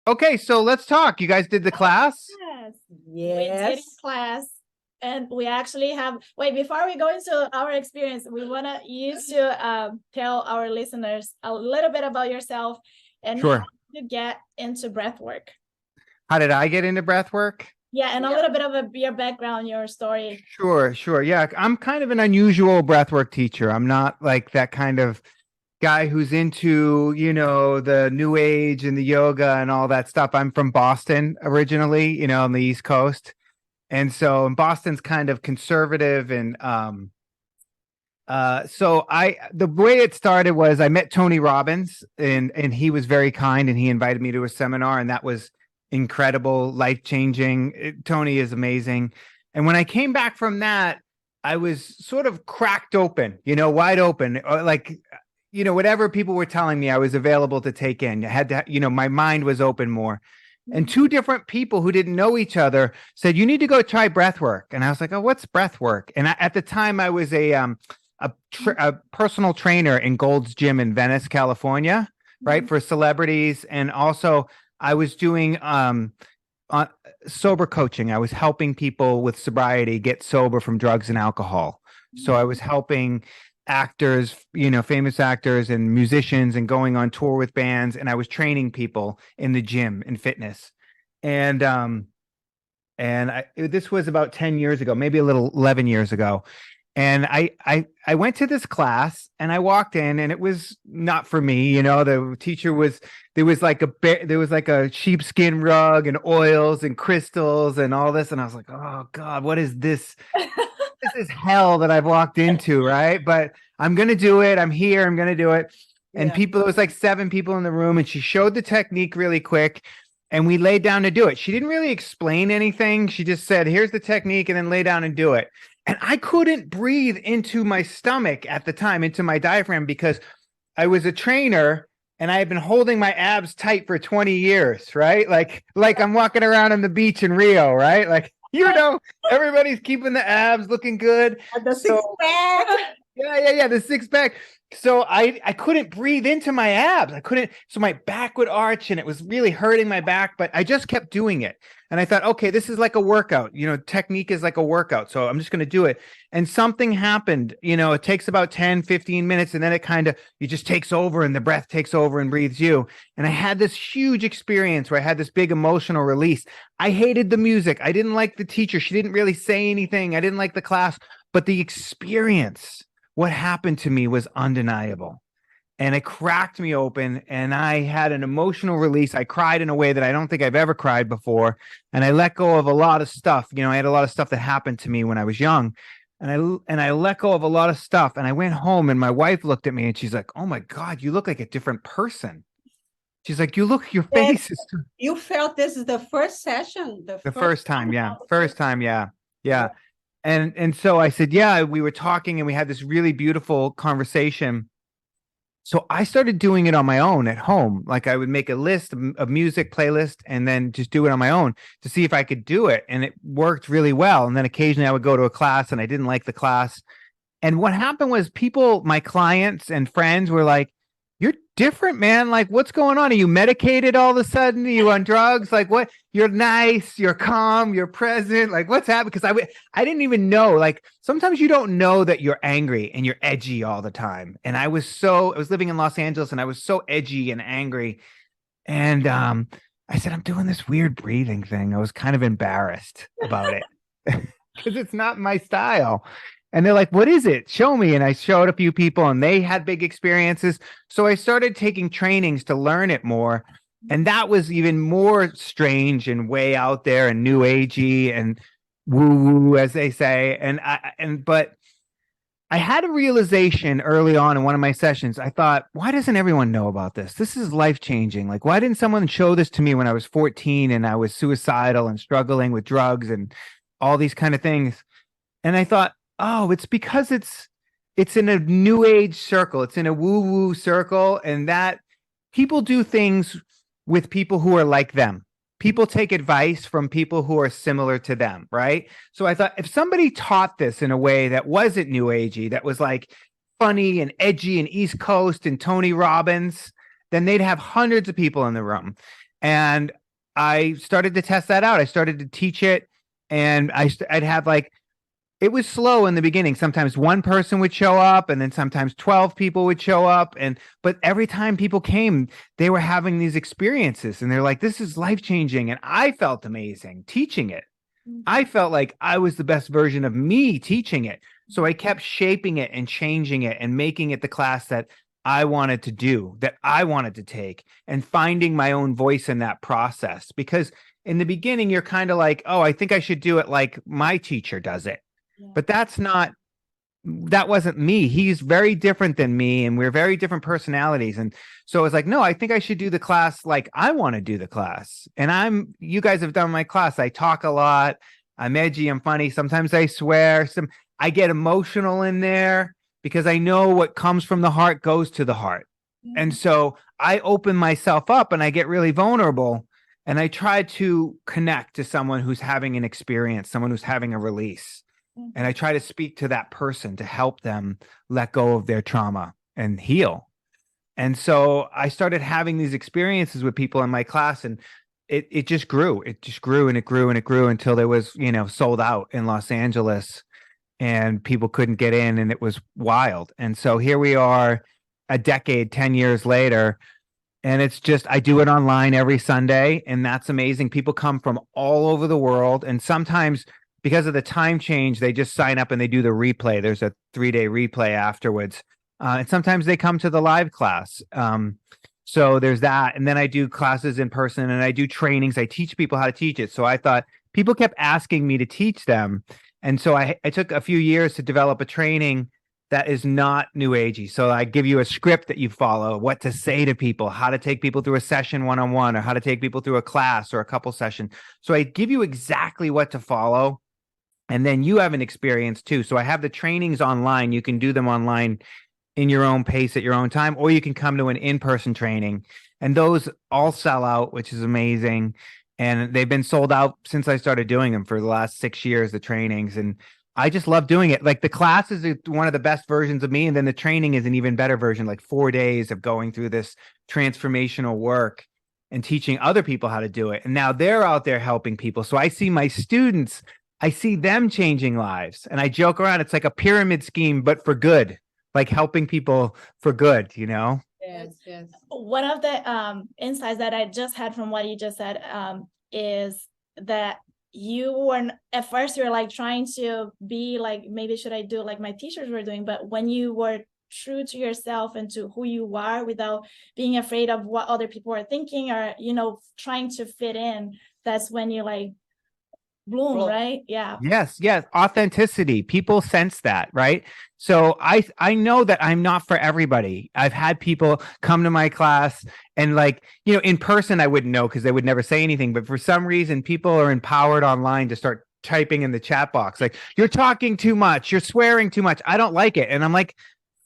Okay, so let's talk. You guys did the class? Yes. We did Yes. class, and we actually have. Wait, before we go into our experience, we want you to tell our listeners a little bit about yourself and how Sure. you get into breath work. How did I get into breath work? Yeah, and a little bit of your background, your story. Sure. Yeah, I'm kind of an unusual breathwork teacher. I'm not like that kind of guy who's into, the new age and the yoga and all that stuff. I'm from Boston originally, on the East Coast. And so and Boston's kind of conservative and so the way it started was I met Tony Robbins and he was very kind and he invited me to a seminar and that was incredible, life-changing. Tony is amazing. And when I came back from that, I was sort of cracked open, wide open, like, whatever people were telling me, I was available to take in. I had to, my mind was open more. And two different people who didn't know each other said, you need to go try breath work. And I was like, oh, what's breath work? And at the time I was a personal trainer in Gold's Gym in Venice, California, right, for celebrities. And also I was doing sober coaching. I was helping people with sobriety get sober from drugs and alcohol. So I was helping actors, famous actors and musicians and going on tour with bands. And I was training people in the gym and fitness. And this was about 10 years ago, maybe a little 11 years ago. And I went to this class and I walked in and it was not for me. The teacher there was like a sheepskin rug and oils and crystals and all this. And I was like, oh God, what is this? This is hell that I've walked into. Right. But I'm going to do it. I'm here. I'm going to do it. And there was like 7 people in the room and she showed the technique really quick. And we laid down to do it. She didn't really explain anything. She just said, here's the technique and then lay down and do it. And I couldn't breathe into my stomach at the time, into my diaphragm, because I was a trainer and I had been holding my abs tight for 20 years, right? Like I'm walking around on the beach in Rio, right? Like, everybody's keeping the abs looking good. The six-pack. Yeah, the six-pack. So I couldn't breathe into my abs. I couldn't. So my back would arch and it was really hurting my back, but I just kept doing it. And I thought, okay, this is like a workout, technique is like a workout. So I'm just going to do it. And something happened, it takes about 10, 15 minutes. And then it just takes over and the breath takes over and breathes you. And I had this huge experience where I had this big emotional release. I hated the music. I didn't like the teacher. She didn't really say anything. I didn't like the class, but the experience, what happened to me was undeniable. And it cracked me open and I had an emotional release. I cried in a way that I don't think I've ever cried before. And I let go of a lot of stuff. I had a lot of stuff that happened to me when I was young. And I let go of a lot of stuff. And I went home and my wife looked at me and she's like, oh my God, you look like a different person. She's like, your face is. You felt this is the first session? The first time, yeah. First time, yeah. Yeah. And so I said, yeah, we were talking and we had this really beautiful conversation. So I started doing it on my own at home. Like I would make a list of music playlist and then just do it on my own to see if I could do it. And it worked really well. And then occasionally I would go to a class and I didn't like the class. And what happened was my clients and friends were like, you're different, man. Like, what's going on? Are you medicated all of a sudden? Are you on drugs? Like, what? You're nice, you're calm, you're present. Like, what's happening? Because I didn't even know. Like, sometimes you don't know that you're angry and you're edgy all the time. And I was living in Los Angeles and I was so edgy and angry. And I said, I'm doing this weird breathing thing. I was kind of embarrassed about it because it's not my style. And they're like, what is it? Show me. And I showed a few people and they had big experiences. So I started taking trainings to learn it more. And that was even more strange and way out there and new agey and woo-woo, as they say. But I had a realization early on in one of my sessions. I thought, why doesn't everyone know about this? This is life-changing. Like, why didn't someone show this to me when I was 14 and I was suicidal and struggling with drugs and all these kind of things? And I thought, oh, it's because it's in a new age circle. It's in a woo-woo circle, and that people do things with people who are like them. People take advice from people who are similar to them, right? So I thought if somebody taught this in a way that wasn't new agey, that was like funny and edgy and East Coast and Tony Robbins, then they'd have hundreds of people in the room. And I started to test that out. I started to teach it, and I'd have like, it was slow in the beginning. Sometimes one person would show up, and then sometimes 12 people would show up. But every time people came, they were having these experiences, and they're like, this is life-changing. And I felt amazing teaching it. I felt like I was the best version of me teaching it. So I kept shaping it and changing it and making it the class that I wanted to do, that I wanted to take, and finding my own voice in that process. Because in the beginning, you're kind of like, oh, I think I should do it like my teacher does it. But that wasn't me. He's very different than me, and we're very different personalities. And so I was like, no, I think I should do the class like I want to do the class. And you guys have done my class. I talk a lot. I'm edgy. I'm funny. Sometimes I swear. I get emotional in there because I know what comes from the heart goes to the heart. And so I open myself up and I get really vulnerable, and I try to connect to someone who's having an experience, someone who's having a release. And I try to speak to that person to help them let go of their trauma and heal. And so I started having these experiences with people in my class, and it just grew. It just grew and it grew and it grew until there was, sold out in Los Angeles, and people couldn't get in, and it was wild. And so here we are a decade, 10 years later, and it's just, I do it online every Sunday, and that's amazing. People come from all over the world, and sometimes because of the time change, they just sign up and they do the replay. There's a 3-day replay afterwards. And sometimes they come to the live class. So there's that. And then I do classes in person, and I do trainings. I teach people how to teach it. So I thought people kept asking me to teach them. And so I took a few years to develop a training that is not new agey. So I give you a script that you follow, what to say to people, how to take people through a session one-on-one, or how to take people through a class or a couple sessions. So I give you exactly what to follow. And then you have an experience too. So I have the trainings online. You can do them online in your own pace at your own time, or you can come to an in-person training. And those all sell out, which is amazing. And they've been sold out since I started doing them for the last 6 years, the trainings. And I just love doing it. Like the class is one of the best versions of me. And then the training is an even better version, like 4 days of going through this transformational work and teaching other people how to do it. And now they're out there helping people. So I see my students, I see them changing lives, and I joke around. It's like a pyramid scheme, but for good, like helping people for good, Yes, yes. One of the insights that I just had from what you just said is that you were at first you're like trying to be like, maybe should I do like my teachers were doing, but when you were true to yourself and to who you are without being afraid of what other people are thinking, or trying to fit in, that's when you like bloom, right? Yeah. Yes. Authenticity. People sense that, right? So I know that I'm not for everybody. I've had people come to my class and like, in person, I wouldn't know because they would never say anything. But for some reason, people are empowered online to start typing in the chat box. Like, you're talking too much. You're swearing too much. I don't like it. And I'm like,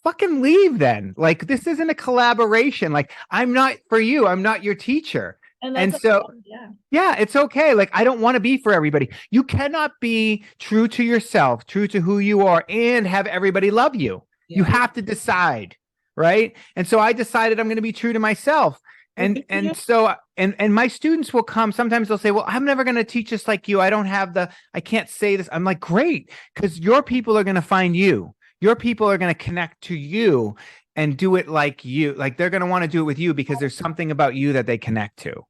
fucking leave then. Like, this isn't a collaboration. Like, I'm not for you. I'm not your teacher. And so, yeah, it's okay. Like, I don't want to be for everybody. You cannot be true to yourself, true to who you are, and have everybody love you. You have to decide, right? And so I decided I'm going to be true to myself. And so my students will come. Sometimes they'll say, well, I'm never going to teach just like you. I can't say this. I'm like, great, because your people are going to find you. Your people are going to connect to you and do it like you. Like, they're going to want to do it with you because there's something about you that they connect to.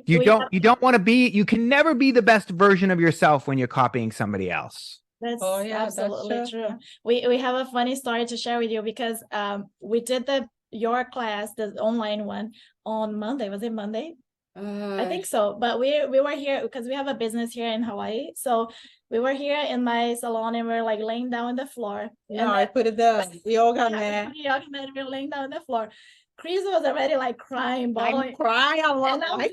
You don't want to be, you can never be the best version of yourself when you're copying somebody else. That's absolutely true. We have a funny story to share with you because we did your class, the online one, on Monday. Was it Monday? I think so. But we were here because we have a business here in Hawaii. So we were here in my salon, and we are like laying down on the floor. No, I put it the yoga mat. Yoga mat. We were laying down on the floor. Chris was already like crying, bawling. I'm crying. I love like,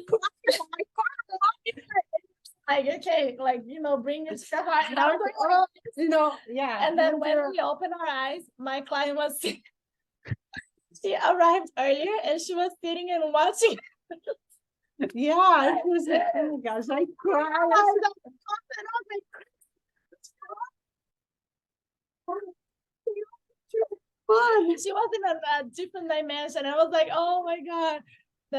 okay, like, bring it to the heart. And I was like, oh, yeah. And then when we opened our eyes, my client was, she arrived earlier and she was sitting and watching. Yeah, it was, oh my gosh, I cried. She was in a different dimension. I was like, oh my God.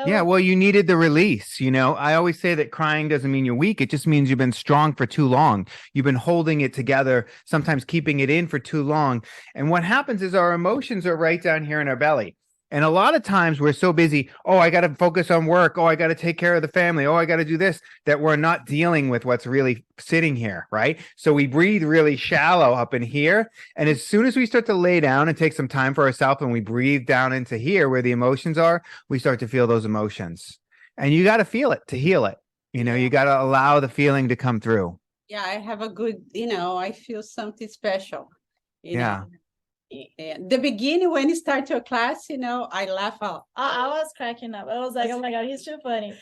Yeah, well, you needed the release. I always say that crying doesn't mean you're weak. It just means you've been strong for too long. You've been holding it together, sometimes keeping it in for too long. And what happens is our emotions are right down here in our belly. And a lot of times we're so busy, oh, I got to focus on work. Oh, I got to take care of the family. Oh, I got to do this, that we're not dealing with what's really sitting here, right? So we breathe really shallow up in here. And as soon as we start to lay down and take some time for ourselves and we breathe down into here where the emotions are, we start to feel those emotions. And you got to feel it to heal it. You got to allow the feeling to come through. Yeah, I have a good, I feel something special. Yeah. The beginning when you start your class, I laugh out. I was cracking up. I was like, oh my God, he's too funny.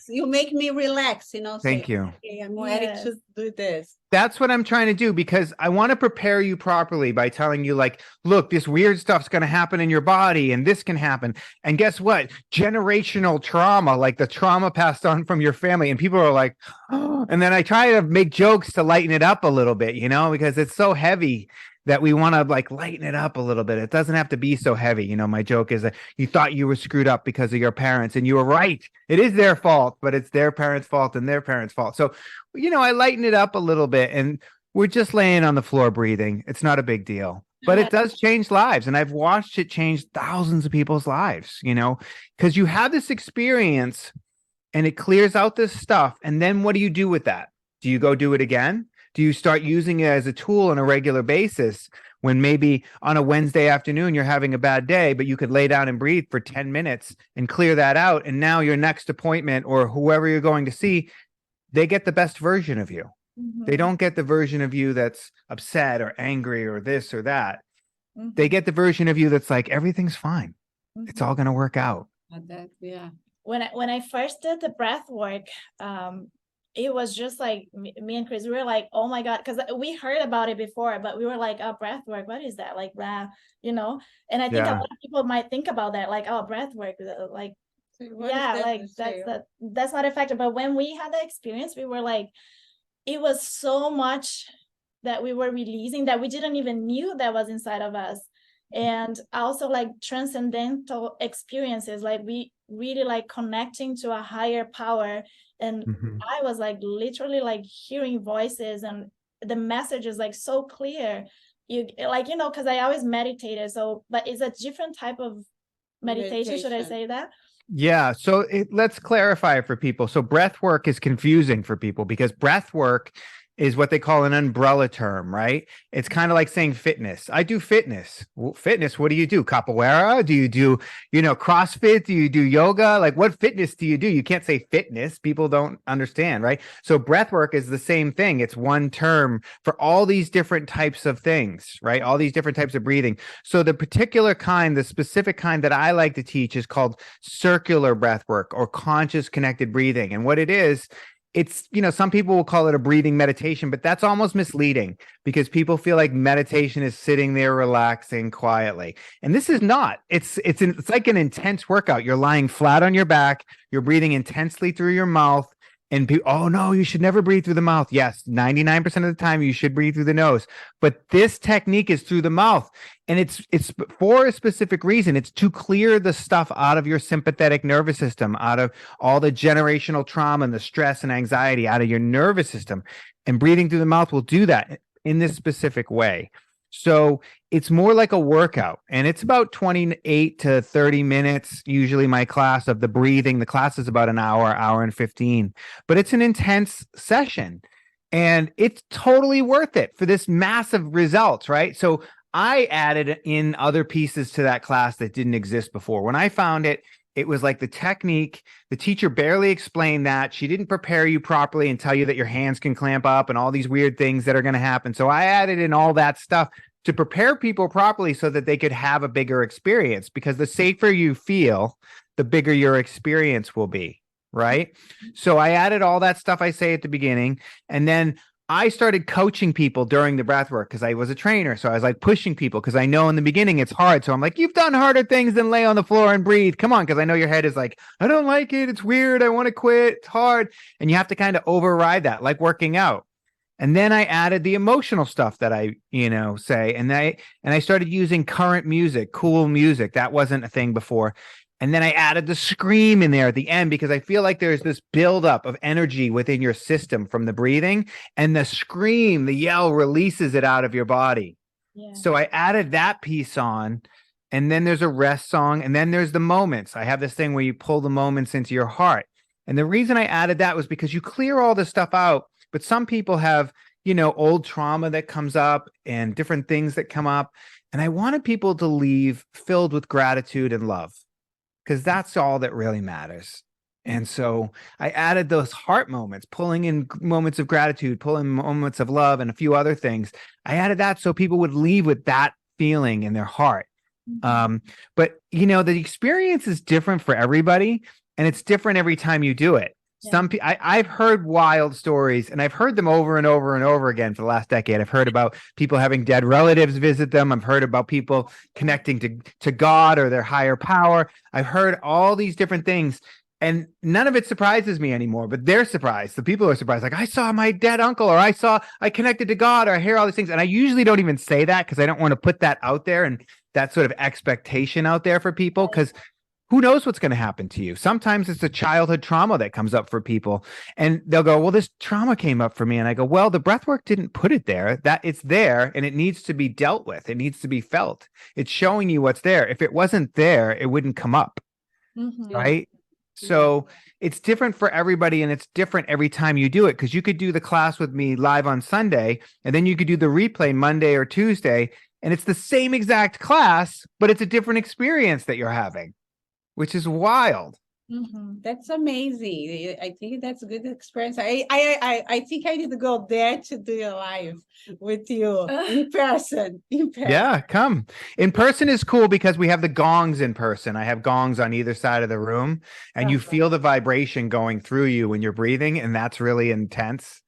You make me relax, Thank you. Okay, I'm ready to do this. That's what I'm trying to do, because I want to prepare you properly by telling you, like, look, this weird stuff's going to happen in your body and this can happen. And guess what? Generational trauma, like the trauma passed on from your family. And people are like, oh. And then I try to make jokes to lighten it up a little bit, because it's so heavy that we want to like lighten it up a little bit. It doesn't have to be so heavy. My joke is that you thought you were screwed up because of your parents, and you were right. It is their fault, but it's their parents' fault and their parents' fault. So, I lighten it up a little bit, and we're just laying on the floor breathing. It's not a big deal, but it does change lives. And I've watched it change thousands of people's lives, because you have this experience and it clears out this stuff. And then what do you do with that? Do you go do it again? Do you start using it as a tool on a regular basis when maybe on a Wednesday afternoon you're having a bad day, but you could lay down and breathe for 10 minutes and clear that out? And now your next appointment or whoever you're going to see, they get the best version of you. Mm-hmm. They don't get the version of you that's upset or angry or this or that. Mm-hmm. They get the version of you that's like, everything's fine. Mm-hmm. It's all going to work out. Yeah. When I first did the breath work, it was just like me and Chris, we were like, oh my God, because we heard about it before, but we were like, oh, breath work, what is that? Like, blah, And I think a lot of people might think about that, like, oh, breath work, like, that's not effective. But when we had the experience, we were like, it was so much that we were releasing that we didn't even knew that was inside of us. And also like transcendental experiences, like we really like connecting to a higher power. And I was like literally like hearing voices, and the message is like so clear. You like, because I always meditated. So, but it's a different type of meditation. Should I say that? Yeah. So let's clarify it for people. So breath work is confusing for people because breath work is what they call an umbrella term, right? It's kind of like saying fitness. I do fitness. Well, fitness, what do you do? Capoeira? Do you do, CrossFit? Do you do yoga? Like what fitness do you do? You can't say fitness. People don't understand, right? So breath work is the same thing. It's one term for all these different types of things, right? All these different types of breathing. So the particular kind, the specific kind that I like to teach is called circular breath work or conscious connected breathing. And what it is, it's, some people will call it a breathing meditation, but that's almost misleading because people feel like meditation is sitting there relaxing quietly. And this is not. It's like an intense workout. You're lying flat on your back. You're breathing intensely through your mouth. And oh no, you should never breathe through the mouth. Yes, 99% of the time you should breathe through the nose. But this technique is through the mouth. And it's for a specific reason. It's to clear the stuff out of your sympathetic nervous system, out of all the generational trauma and the stress and anxiety out of your nervous system. And breathing through the mouth will do that in this specific way. So it's more like a workout, and it's about 28 to 30 minutes, usually my class of the breathing. The class is about an hour and 15, but it's an intense session and it's totally worth it for this massive results, right? So I added in other pieces to that class that didn't exist before. When I found it, it was like the technique, the teacher barely explained that. She didn't prepare you properly and tell you that your hands can clamp up and all these weird things that are going to happen. So I added in all that stuff to prepare people properly so that they could have a bigger experience, because the safer you feel, the bigger your experience will be, right? So I added all that stuff I say at the beginning, and then I started coaching people during the breath work because I was a trainer. So I was like pushing people because I know in the beginning it's hard. So I'm like, you've done harder things than lay on the floor and breathe. Come on. Because I know your head is like, I don't like it. It's weird. I want to quit. It's hard. And you have to kind of override that, like working out. And then I added the emotional stuff that I, say, and I started using current music, cool music. That wasn't a thing before. And then I added the scream in there at the end because I feel like there's this buildup of energy within your system from the breathing, and the scream, the yell releases it out of your body. Yeah. So I added that piece on, and then there's a rest song, and then there's the moments. I have this thing where you pull the moments into your heart. And the reason I added that was because you clear all this stuff out, but some people have, old trauma that comes up and different things that come up. And I wanted people to leave filled with gratitude and love, because that's all that really matters. And so I added those heart moments, pulling in moments of gratitude, pulling moments of love, and a few other things. I added that so people would leave with that feeling in their heart. But the experience is different for everybody, and it's different every time you do it. Yeah. I've heard wild stories, and I've heard them over and over and over again for the last decade. I've heard about people having dead relatives visit them. I've heard about people connecting to God or their higher power. I've heard all these different things, and none of it surprises me anymore, but they're surprised. The people are surprised. Like, I saw my dead uncle, or I connected to God, or I hear all these things. And I usually don't even say that because I don't want to put that out there and that sort of expectation out there for people, because who knows what's going to happen to you? Sometimes it's a childhood trauma that comes up for people, and they'll go, well, this trauma came up for me. And I go, well, the breathwork didn't put it there. That it's there, and it needs to be dealt with. It needs to be felt. It's showing you what's there. If it wasn't there, it wouldn't come up. Right. So it's different for everybody, and it's different every time you do it, because you could do the class with me live on Sunday, and then you could do the replay Monday or Tuesday, and it's the same exact class, but it's a different experience that you're having, which is wild. That's amazing. I think that's a good experience. I think I need to go there to do a live with you in person. Yeah, come. In person is cool because we have the gongs in person. I have gongs on either side of the room, and you feel the vibration going through you when you're breathing, and that's really intense.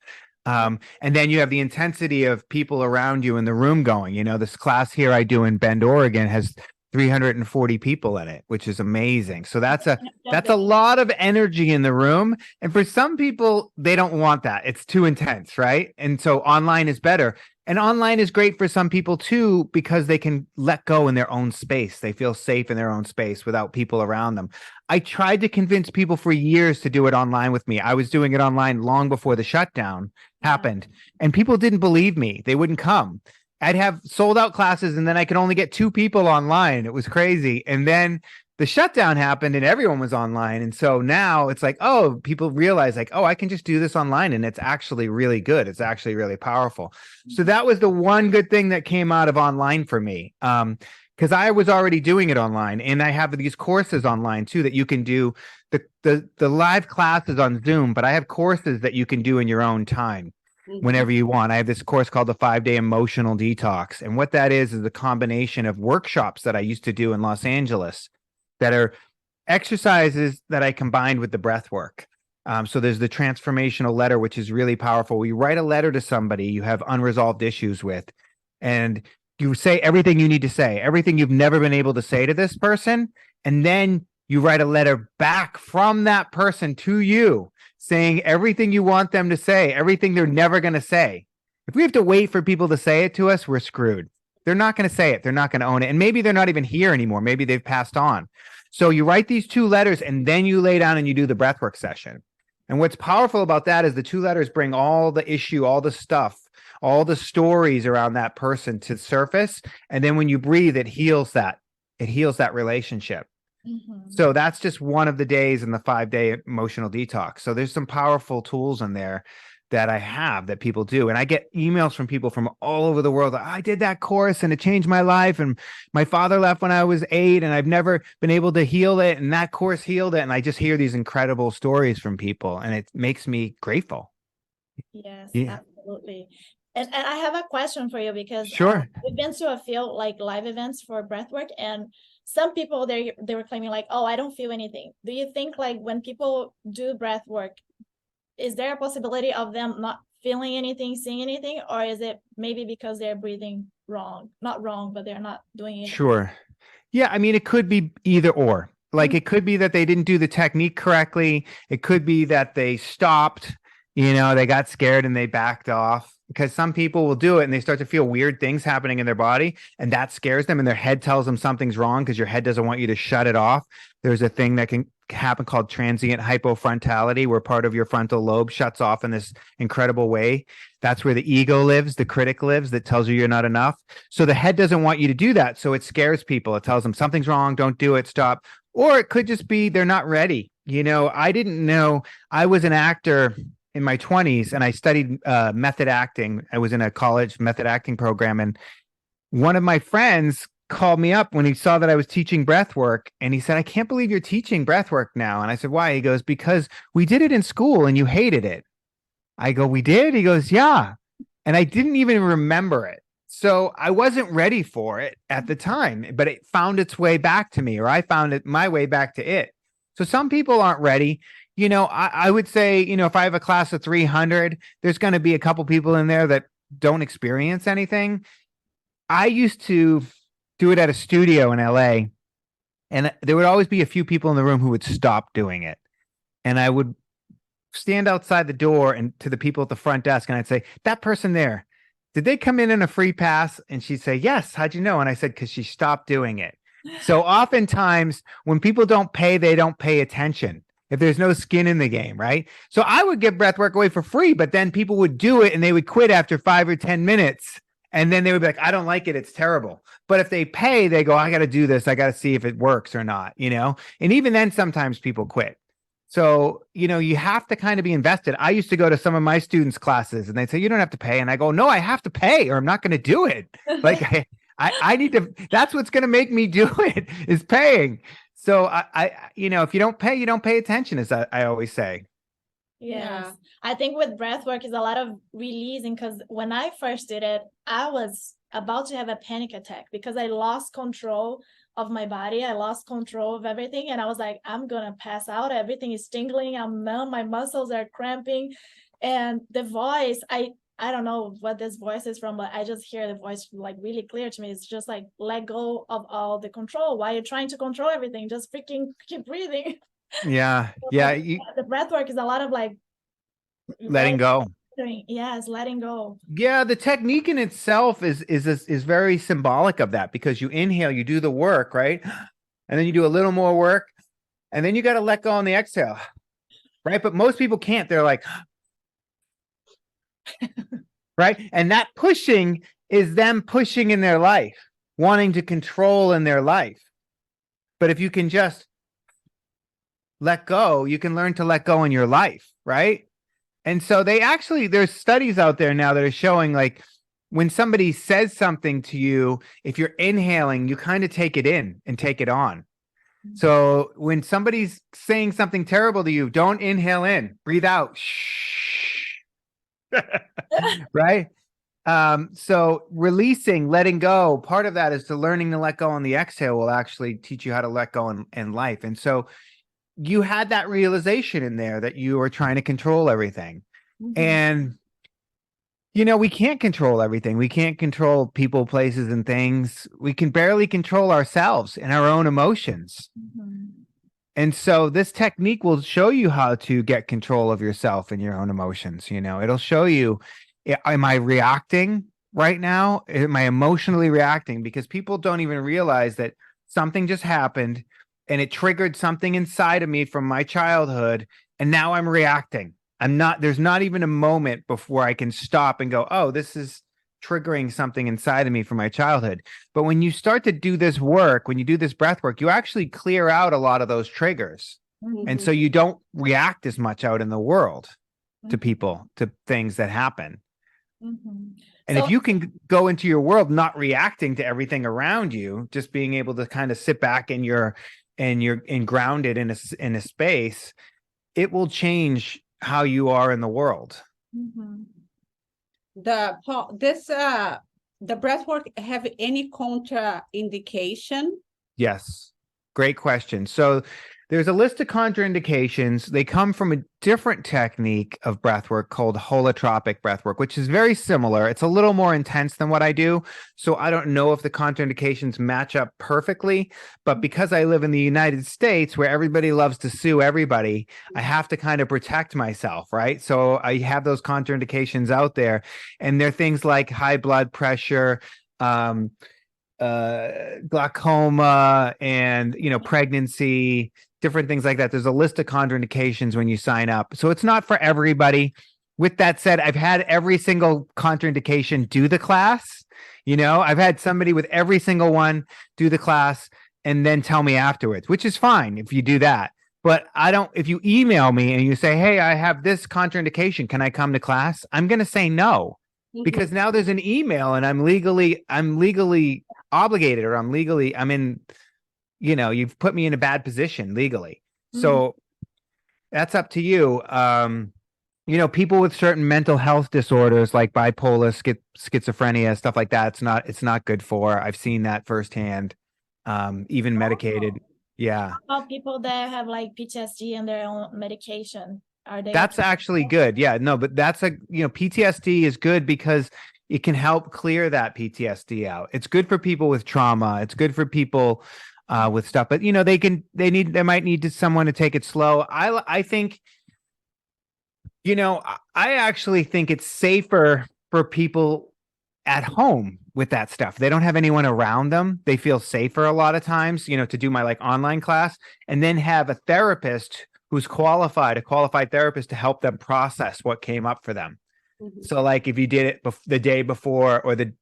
And then you have the intensity of people around you in the room going. This class here I do in Bend, Oregon has 340 people in it, which is amazing. So that's a lot of energy in the room. And for some people, they don't want that. It's too intense, right? And so online is better. And online is great for some people too, because they can let go in their own space. They feel safe in their own space without people around them. I tried to convince people for years to do it online with me. I was doing it online long before the shutdown happened, and people didn't believe me. They wouldn't come. I'd have sold out classes, and then I could only get 2 people online. It was crazy. And then the shutdown happened and everyone was online. And so now it's like, oh, people realize like, oh, I can just do this online, and it's actually really good. It's actually really powerful. So that was the one good thing that came out of online for me. Because I was already doing it online, and I have these courses online too that you can do. The live classes on Zoom, but I have courses that you can do in your own time. Whenever you want. I have this course called the 5-Day Emotional Detox. And what that is a combination of workshops that I used to do in Los Angeles that are exercises that I combined with the breath work. So there's the transformational letter, which is really powerful. We write a letter to somebody you have unresolved issues with, and you say everything you need to say, everything you've never been able to say to this person. And then you write a letter back from that person to you, saying everything you want them to say, everything they're never going to say. If we have to wait for people to say it to us, we're screwed. They're not going to say it. They're not going to own it. And maybe they're not even here anymore. Maybe they've passed on. So you write these 2 letters, and then you lay down and you do the breathwork session. And what's powerful about that is the 2 letters bring all the issue, all the stuff, all the stories around that person to surface. And then when you breathe, it heals that. It heals that relationship. So that's just one of the days in the 5-day emotional detox. So there's some powerful tools in there that I have that people do. And I get emails from people from all over the world. I did that course and it changed my life. And my father left when I was 8 and I've never been able to heal it. And that course healed it. And I just hear these incredible stories from people, and it makes me grateful. Yes, absolutely. And I have a question for you, because Sure. we've been to a few like live events for breathwork, and some people they were claiming like, oh, I don't feel anything. Do you think like when people do breathwork, is there a possibility of them not feeling anything, seeing anything, or is it maybe because they're breathing wrong? Not wrong, but they're not doing it. Sure. Yeah, I mean, it could be either or. Like it could be that they didn't do the technique correctly. It could be that they stopped, they got scared and they backed off. because some people will do it and they start to feel weird things happening in their body, and that scares them, and their head tells them something's wrong because your head doesn't want you to shut it off. There's a thing that can happen called transient hypofrontality, where part of your frontal lobe shuts off in this incredible way. That's where the ego lives, the critic lives, that tells you you're not enough. So the head doesn't want you to do that. So it scares people. It tells them something's wrong, don't do it, stop. Or it could just be they're not ready. You know, I didn't know. I was an actor in my 20s and I studied method acting. I was in a college method acting program, and one of my friends called me up when he saw that I was teaching breath work, and he said, "I can't believe you're teaching breath work now." And I said, "Why?" He goes, "Because we did it in school and you hated it." I go, "We did?" He goes, "Yeah." And I didn't even remember it. So I wasn't ready for it at the time, but it found its way back to me, or I found it my way back to it. So some people aren't ready. You know, I would say, you know, if I have a class of 300, there's going to be a couple people in there that don't experience anything. I used to do it at a studio in LA, and there would always be a few people in the room who would stop doing it. And I would stand outside the door and to the people at the front desk, and I'd say, "That person there, did they come in a free pass?" And she'd say, "Yes." "How'd you know?" And I said, "Because she stopped doing it." So oftentimes when people don't pay, they don't pay attention. If there's no skin in the game, right? So I would give breath work away for free, but then people would do it and they would quit after 5 or 10 minutes. And then they would be like, "I don't like it. It's terrible." But if they pay, they go, "I got to do this. I got to see if it works or not," you know? And even then, sometimes people quit. So, you know, you have to kind of be invested. I used to go to some of my students' classes and they'd say, "You don't have to pay." And I go, "No, I have to pay or I'm not going to do it." Like I need to, that's what's going to make me do it, is paying. So you know, if you don't pay, you don't pay attention, as I always say. Yes. I think with breath work is a lot of releasing, because when I first did it, I was about to have a panic attack because I lost control of my body. I lost control of everything. And I was like, I'm going to pass out. Everything is tingling. I'm numb. My muscles are cramping. And the voice, I don't know what this voice is from, but I just hear the voice like really clear to me. It's just like, let go of all the control. Why are you trying to control everything? Just freaking keep breathing. Yeah. So Yeah. the breath work is a lot of like Letting go. Yes, letting go. Yeah, the technique in itself is very symbolic of that, because you inhale, you do the work, right? And then you do a little more work, and then you got to let go on the exhale, right? But most people can't. They're like, right? And that pushing is them pushing in their life, wanting to control in their life. But if you can just let go, you can learn to let go in your life, right? And so there's studies out there now that are showing, like, when somebody says something to you, if you're inhaling, you kind of take it in and take it on. So when somebody's saying something terrible to you, don't inhale in, breathe out. Shh. Right? So releasing, letting go, part of that is to learning to let go on the exhale will actually teach you how to let go in life. And so you had that realization in there that you were trying to control everything. Mm-hmm. And, you know, we can't control everything. We can't control people, places, and things. We can barely control ourselves and our own emotions. Mm-hmm. And so this technique will show you how to get control of yourself and your own emotions. You know, it'll show you, am I reacting right now? Am I emotionally reacting? Because people don't even realize that something just happened and it triggered something inside of me from my childhood, and now I'm reacting. There's not even a moment before I can stop and go, "Oh, this is triggering something inside of me from my childhood." But when you start to do this work, when you do this breath work, you actually clear out a lot of those triggers. Mm-hmm. And so you don't react as much out in the world to people, to things that happen. Mm-hmm. And if you can go into your world not reacting to everything around you, just being able to kind of sit back and you're grounded in a space, it will change how you are in the world. Mm-hmm. The breath work have any contraindication? Yes, great question. So there's a list of contraindications. They come from a different technique of breath work called holotropic breath work, which is very similar. It's a little more intense than what I do. So I don't know if the contraindications match up perfectly, but because I live in the United States where everybody loves to sue everybody, I have to kind of protect myself, right? So I have those contraindications out there, and they're things like high blood pressure, glaucoma, and pregnancy, different things like that. There's a list of contraindications when you sign up, so it's not for everybody. With that said, I've had every single contraindication do the class. I've had somebody with every single one do the class and then tell me afterwards, which is fine if you do that. But I don't, if you email me and you say, hey, I have this contraindication, can I come to class? I'm going to say no, because now there's an email and I'm legally obligated, or I'm in, you've put me in a bad position legally. So that's up to you. People with certain mental health disorders like bipolar, schizophrenia, stuff like that, it's not good for. I've seen that firsthand. Even medicated. Yeah. About people that have like PTSD and their own medication, are they? That's actually good. Yeah, no, but that's PTSD is good because it can help clear that PTSD out. It's good for people with trauma. It's good for people with stuff, but they might need someone to take it slow. I think, I actually think it's safer for people at home with that stuff. They don't have anyone around them. They feel safer a lot of times, to do my online class, and then have a therapist who's a qualified therapist to help them process what came up for them. So like if you did it the day before, or the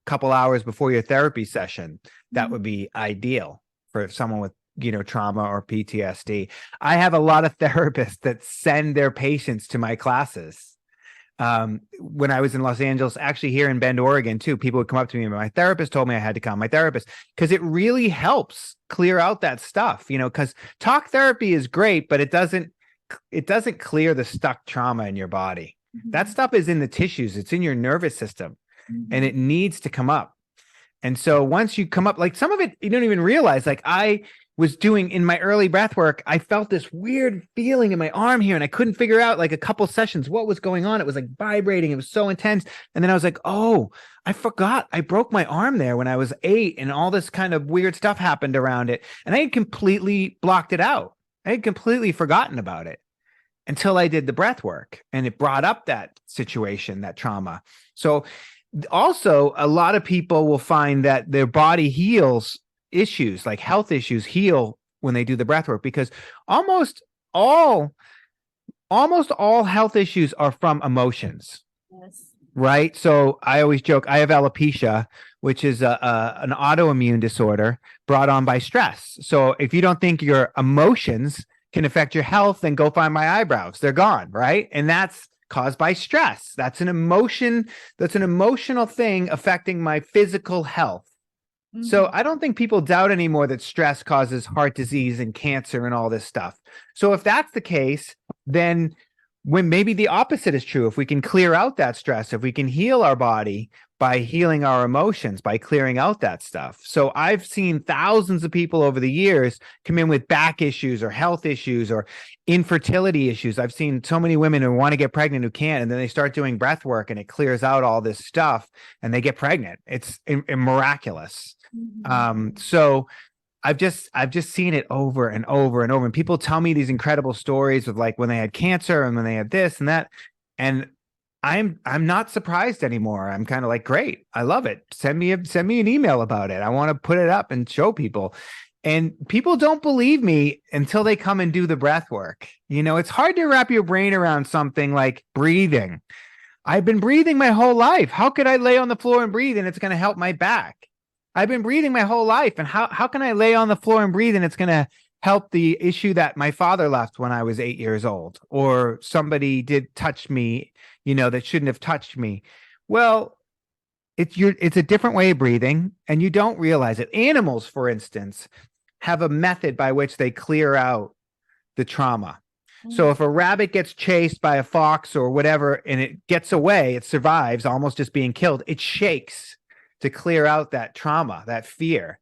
couple hours before your therapy session, that would be ideal for someone with trauma or PTSD. I have a lot of therapists that send their patients to my classes. When I was in Los Angeles, actually here in Bend, Oregon too, people would come up to me and my therapist told me I had to come. My therapist, because it really helps clear out that stuff, because talk therapy is great, but it doesn't clear the stuck trauma in your body. That stuff is in the tissues. It's in your nervous system, and it needs to come up. And so once you come up, like some of it, you don't even realize, like I was doing in my early breath work, I felt this weird feeling in my arm here, and I couldn't figure out like a couple sessions what was going on. It was like vibrating. It was so intense. And then I was like, oh, I forgot I broke my arm there when I was 8, and all this kind of weird stuff happened around it. And I had completely blocked it out. I had completely forgotten about it until I did the breath work, and it brought up that situation, that trauma. So also a lot of people will find that their body heals issues, like health issues heal when they do the breath work, because almost all health issues are from emotions. Yes. Right. So I always joke, I have alopecia, which is an autoimmune disorder brought on by stress. So if you don't think your emotions can affect your health, then go find my eyebrows. They're gone. Right. And that's caused by stress. That's an emotion. That's an emotional thing affecting my physical health. So I don't think people doubt anymore that stress causes heart disease and cancer and all this stuff. So if that's the case, then when maybe the opposite is true, if we can clear out that stress, if we can heal our body by healing our emotions, by clearing out that stuff. So I've seen thousands of people over the years come in with back issues or health issues or infertility issues. I've seen so many women who want to get pregnant who can't, and then they start doing breath work and it clears out all this stuff and they get pregnant. It's miraculous. So I've just seen it over and over and over. And people tell me these incredible stories of like when they had cancer and when they had this and that. And I'm not surprised anymore. I'm kind of like, great. I love it. Send me an email about it. I want to put it up and show people. And people don't believe me until they come and do the breath work. It's hard to wrap your brain around something like breathing. I've been breathing my whole life. How could I lay on the floor and breathe and it's going to help my back? I've been breathing my whole life. And how can I lay on the floor and breathe and it's going to help the issue that my father left when I was 8 years old, or somebody did touch me, that shouldn't have touched me? Well, it's a different way of breathing and you don't realize it. Animals, for instance, have a method by which they clear out the trauma. So if a rabbit gets chased by a fox or whatever and it gets away, it survives almost just being killed, it shakes to clear out that trauma, that fear.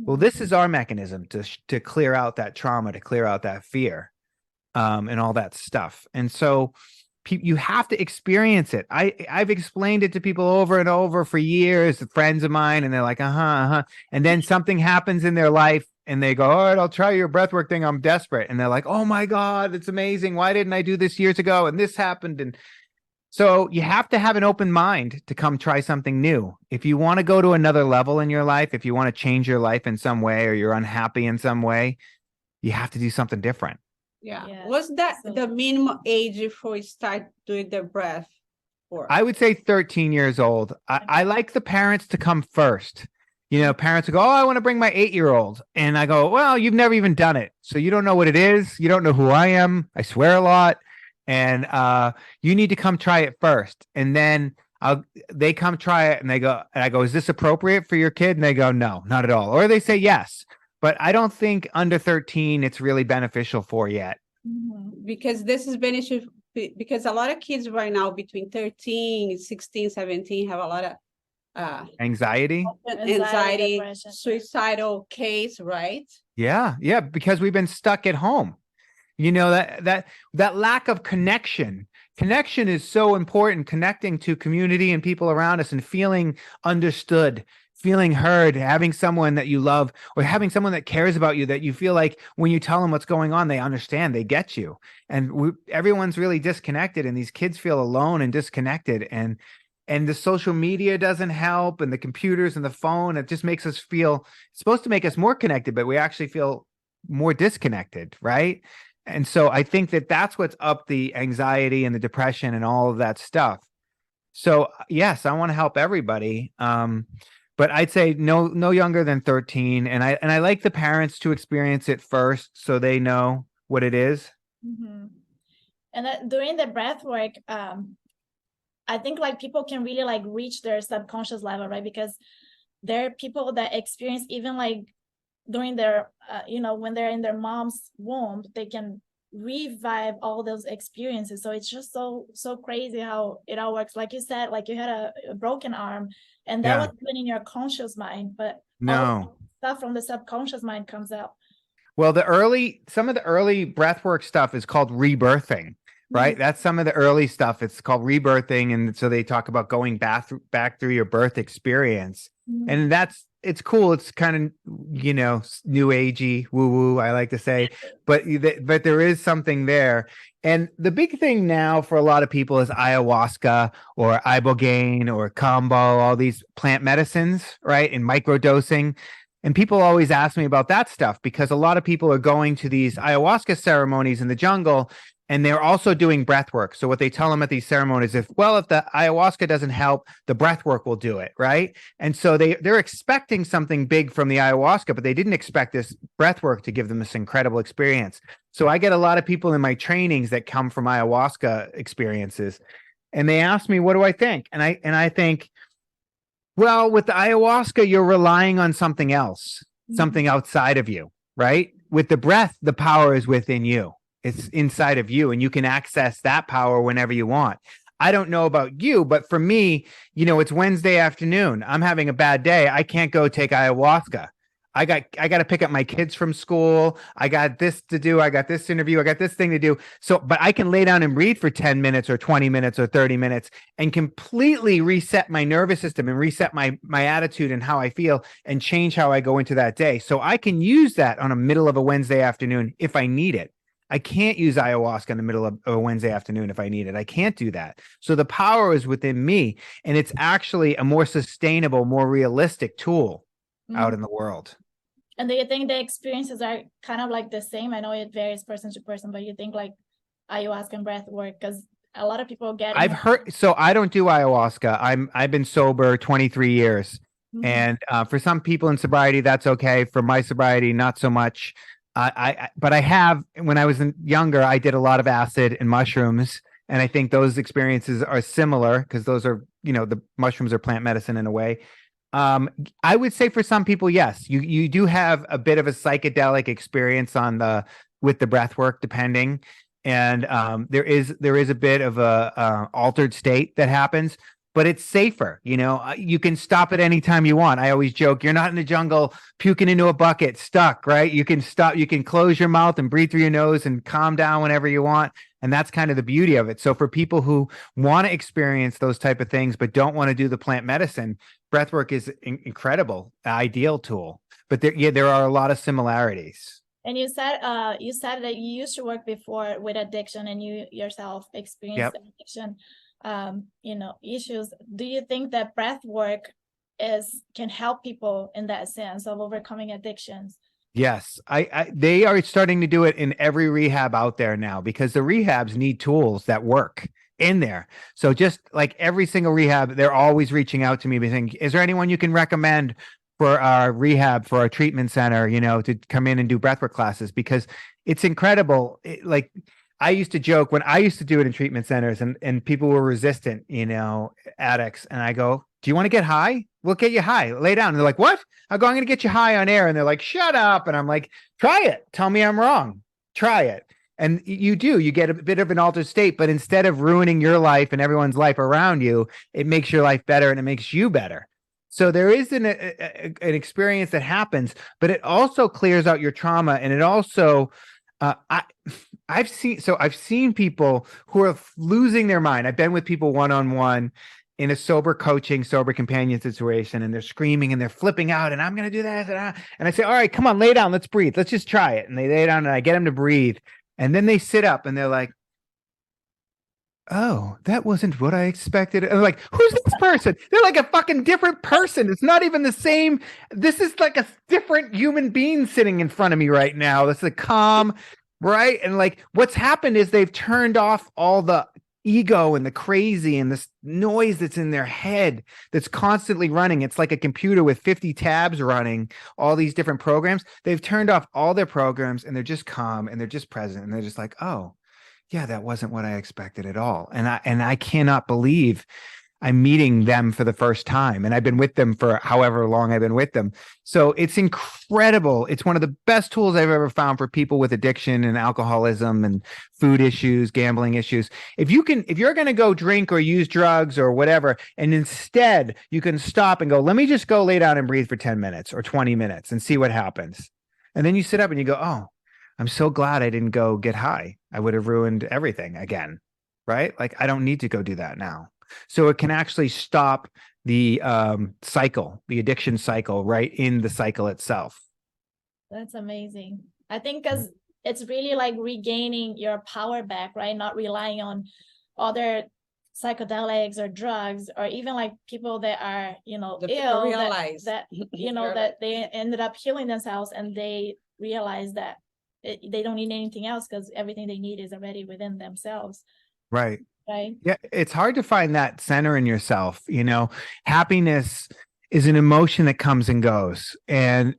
Well, this is our mechanism to clear out that trauma, to clear out that fear, and all that stuff. And so you have to experience it. I've explained it to people over and over for years, friends of mine, and they're like, uh-huh. And then something happens in their life and they go, all right, I'll try your breathwork thing. I'm desperate. And they're like, oh my God, it's amazing. Why didn't I do this years ago? And this happened. And so you have to have an open mind to come try something new. If you want to go to another level in your life, if you want to change your life in some way, or you're unhappy in some way, you have to do something different. Yeah. Yeah, Was that so- the minimum age for start doing the breath work? I would say 13 years old. I like the parents to come first. You know, parents will go, oh, I want to bring my 8-year-old. And I go, well, you've never even done it. So you don't know what it is. You don't know who I am. I swear a lot. And you need to come try it first. And then they come try it and they go, and I go, is this appropriate for your kid? And they go, no, not at all. Or they say yes. But I don't think under 13 it's really beneficial for yet. Mhm. Because this is beneficial, because a lot of kids right now between 13, 16, 17 have a lot of Anxiety. anxiety, depression. suicidal case, right? Yeah, because we've been stuck at home. You know, that lack of connection. Connection is so important, connecting to community and people around us and feeling understood, feeling heard, having someone that you love, or having someone that cares about you, that you feel like when you tell them what's going on, they understand, they get you. And everyone's really disconnected, and these kids feel alone and disconnected. And the social media doesn't help, and the computers and the phone, it just makes us feel, it's supposed to make us more connected, but we actually feel more disconnected, right? And so I think that that's what's up the anxiety and the depression and all of that stuff. So yes, I want to help everybody. But I'd say no younger than 13. And I like the parents to experience it first so they know what it is. Mhm. And during the breath work, I think like people can really like reach their subconscious level, right? Because there are people that experience even like during their, when they're in their mom's womb, they can revive all those experiences. So it's just so crazy how it all works. Like you said, like you had a broken arm, and that Yeah. wasn't even in your conscious mind, but all No. the stuff from the subconscious mind comes out. Well, some of the early breathwork stuff is called rebirthing, right? Mhm. That's some of the early stuff. It's called rebirthing. And so they talk about going back through your birth experience. Mhm. And it's cool. It's kind of, new agey, woo woo, I like to say, but there is something there. And the big thing now for a lot of people is ayahuasca or ibogaine or kambo, all these plant medicines, right? And microdosing. And people always ask me about that stuff because a lot of people are going to these ayahuasca ceremonies in the jungle, and they're also doing breath work. So what they tell them at these ceremonies is, well, if the ayahuasca doesn't help, the breath work will do it, right? And so they're expecting something big from the ayahuasca, but they didn't expect this breath work to give them this incredible experience. So I get a lot of people in my trainings that come from ayahuasca experiences, and they ask me, what do I think? And I think, well, with the ayahuasca, you're relying on something else, something outside of you, right? With the breath, the power is within you. It's inside of you, and you can access that power whenever you want. I don't know about you, but for me, it's Wednesday afternoon. I'm having a bad day. I can't go take ayahuasca. I got to pick up my kids from school. I got this to do. I got this interview. I got this thing to do. So, but I can lay down and read for 10 minutes or 20 minutes or 30 minutes and completely reset my nervous system and reset my attitude and how I feel and change how I go into that day. So I can use that on a middle of a Wednesday afternoon if I need it. I can't use ayahuasca in the middle of a Wednesday afternoon if I need it. I can't do that. So the power is within me, and it's actually a more sustainable, more realistic tool out in the world. And do you think the experiences are kind of like the same? I know it varies person to person, but you think like ayahuasca and breath work, because a lot of people get. I've heard. So I don't do ayahuasca. I've been sober 23 years, Mhm. and for some people in sobriety, that's okay. For my sobriety, not so much. But I have, when I was younger, I did a lot of acid and mushrooms, and I think those experiences are similar because those are, the mushrooms are plant medicine in a way. I would say for some people, yes, you do have a bit of a psychedelic experience with the breath work, depending, and there is a bit of a altered state that happens. but it's safer. You can stop it anytime you want. I always joke, you're not in the jungle puking into a bucket, stuck, right? You can stop, you can close your mouth and breathe through your nose and calm down whenever you want. And that's kind of the beauty of it. So for people who want to experience those type of things, but don't want to do the plant medicine, breathwork is incredible, ideal tool. But there are a lot of similarities. And you said that you used to work before with addiction, and you yourself experienced addiction, issues. Do you think that breath work can help people in that sense of overcoming addictions? Yes, they are starting to do it in every rehab out there now, because the rehabs need tools that work in there. So just like every single rehab, they're always reaching out to me saying, is there anyone you can recommend for our rehab, for our treatment center, to come in and do breathwork classes? Because it's incredible. Like I used to joke when I used to do it in treatment centers, and people were resistant, addicts. And I go, do you want to get high? We'll get you high. Lay down. And they're like, what? I go, I'm going to get you high on air. And they're like, shut up. And I'm like, try it. Tell me I'm wrong. Try it. And you get a bit of an altered state, but instead of ruining your life and everyone's life around you, it makes your life better and it makes you better. So there is an experience that happens, but it also clears out your trauma. And it also, I've seen people who are losing their mind. I've been with people one-on-one in a sober coaching, sober companion situation, and they're screaming and they're flipping out, and I'm going to do that. And I say, all right, come on, lay down. Let's breathe. Let's just try it. And they lay down and I get them to breathe. And then they sit up and they're like, oh, that wasn't what I expected. And I'm like, who's this person? They're like a fucking different person. It's not even the same. This is like a different human being sitting in front of me right now. That's a calm, right? And like what's happened is they've turned off all the ego and the crazy and this noise that's in their head that's constantly running. It's like a computer with 50 tabs running, all these different programs. They've turned off all their programs and they're just calm and they're just present and they're just like, oh, yeah, that wasn't what I expected at all. And I cannot believe I'm meeting them for the first time. And I've been with them for however long I've been with them. So it's incredible. It's one of the best tools I've ever found for people with addiction and alcoholism and food issues, gambling issues. If you're going to go drink or use drugs or whatever, and instead you can stop and go, let me just go lay down and breathe for 10 minutes or 20 minutes and see what happens. And then you sit up and you go, oh, I'm so glad I didn't go get high. I would have ruined everything again, right? Like I don't need to go do that now. So it can actually stop the cycle, the addiction cycle, right in the cycle itself. That's amazing. I think because it's really like regaining your power back, right? Not relying on other psychedelics or drugs, or even like people that are, ill, that that they ended up healing themselves and they realize that they don't need anything else because everything they need is already within themselves. Right. Right. Yeah. It's hard to find that center in yourself. Happiness is an emotion that comes and goes, and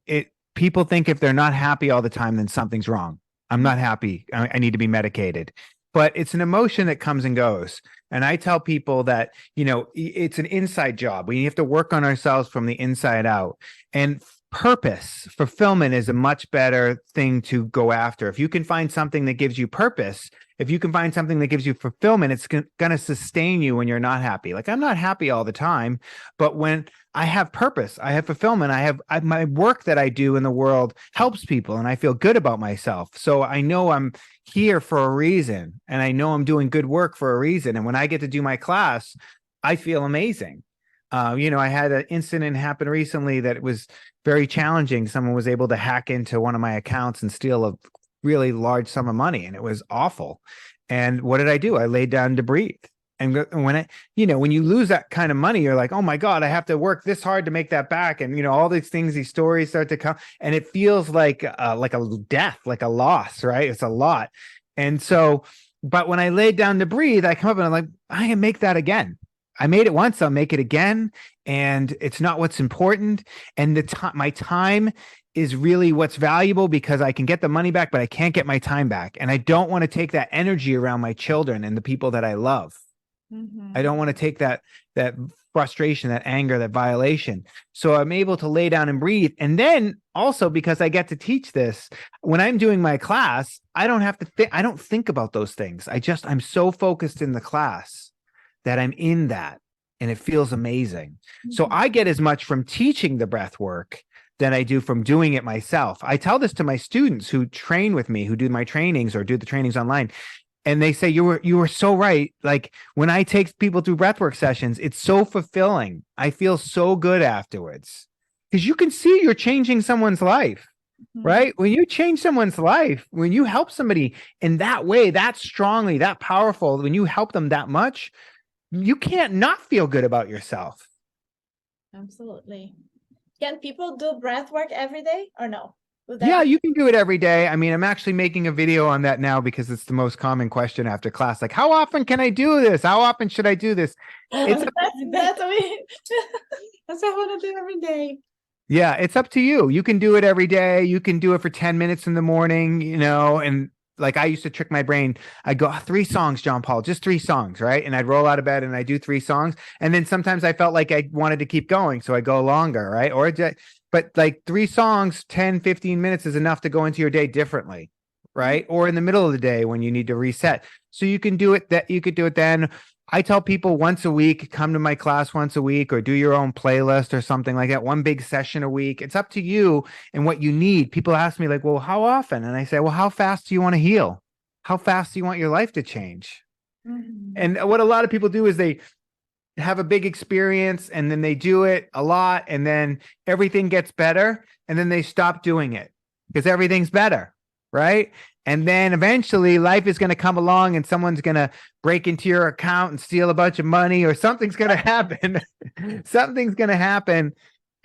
people think if they're not happy all the time, then something's wrong. I'm not happy. I need to be medicated. But it's an emotion that comes and goes. And I tell people that, it's an inside job. We have to work on ourselves from the inside out. And purpose, fulfillment is a much better thing to go after. If you can find something that gives you purpose, if you can find something that gives you fulfillment, it's going to sustain you when you're not happy. Like I'm not happy all the time, but when I have purpose, I have fulfillment, my work that I do in the world helps people and I feel good about myself. So I know I'm here for a reason and I know I'm doing good work for a reason. And when I get to do my class, I feel amazing. I had an incident happen recently that was very challenging. Someone was able to hack into one of my accounts and steal a really large sum of money, and it was awful. And what did I do? I laid down to breathe. And when when you lose that kind of money, you're like, oh my God, I have to work this hard to make that back. And all these things, these stories start to come, and it feels like a death, like a loss, right? It's a lot. And so, but when I laid down to breathe, I come up and I'm like, I can make that again. I made it once, I'll make it again. And it's not what's important. And my time is really what's valuable, because I can get the money back, but I can't get my time back. And I don't want to take that energy around my children and the people that I love. Mm-hmm. I don't want to take that frustration, that anger, that violation. So I'm able to lay down and breathe. And then also, because I get to teach this, when I'm doing my class, I don't have to I don't think about those things. I'm so focused in the class that I'm in that. and it feels amazing. So Mhm. I get as much from teaching the breath work than I do from doing it myself. I tell this to my students who train with me, who do my trainings or do the trainings online. And they say, you were so right. Like when I take people through breathwork sessions, it's so fulfilling. I feel so good afterwards because you can see you're changing someone's life, Mhm. right? When you change someone's life, when you help somebody in that way, that strongly, that powerful, when you help them that much, you can't not feel good about yourself. Absolutely. Can people do breath work every day or no? Would that Yeah, be- you can do it every day. I mean, I'm actually making a video on that now because it's the most common question after class. Like, how often can I do this? How often should I do this? It's that's me. That's what I want to do every day. Yeah, it's up to you. You can do it every day. You can do it for 10 minutes in the morning, and like I used to trick my brain. I'd go, 3 songs, Jon Paul, just 3 songs, right? And I'd roll out of bed and I do 3 songs. And then sometimes I felt like I wanted to keep going. So I go longer, right? But like 3 songs, 10, 15 minutes is enough to go into your day differently, right? Or in the middle of the day when you need to reset. So you can do it you could do it then. I tell people once a week, come to my class once a week or do your own playlist or something like that. One big session a week. It's up to you and what you need. People ask me like, well, how often? And I say, well, how fast do you want to heal? How fast do you want your life to change? Mhm. And what a lot of people do is they have a big experience and then they do it a lot and then everything gets better and then they stop doing it because everything's better, right? And then eventually life is going to come along and someone's going to break into your account and steal a bunch of money or something's going to happen. Something's going to happen